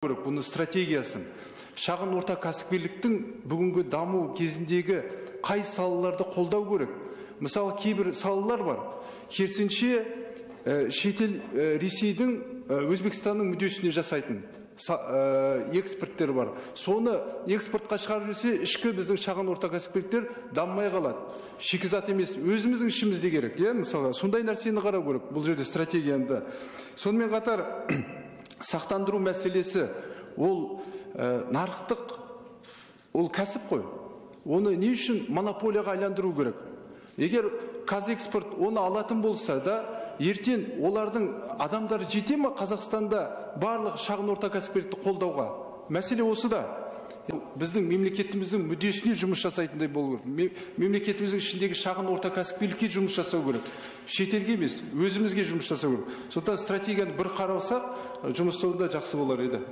керек бұны стратегиясын. Шағын орта кәсіпкерліктің бүгінгі даму кезіндегі қай салаларды қолдау керек? Мысалы, кейбір салалар бар. Керісінше шетел Ресейдің, Өзбекстанның мүддесіне жасайтын экспорттер бар. Соны экспортқа шығарып жүрсе, ішкі біздің шағын орта кәсіпкерліктер дамымай қалады. Шикізат емес, өзіміздің ішімізде керек. Мысалы, сондай нәрсені қарау керек бұл жерде стратегияны. Сонымен қатар сақтандыру мәселесі, ол нарықтық, ол кәсіп қой. Оны не үшін монополияға айландыру керек? Егер Казэкспорт оны алатын болса да, ертең олардың адамдары жете ме Қазақстанда барлық шағын орта кәсіпкерлікті қолдауға? Мәселе осы да. Біздің мемлекетіміздің мүддесіне жұмыс жасайтындай болу керек. Мемлекетіміздің ішіндегі шағын орта кәсіпкерлікке жұмыс жасау керек. Шетелге емес, өзімізге жұмыс жасау керек. Сондықтан стратегияны бір қарасақ, жұмыс тобында жақсы болар еді.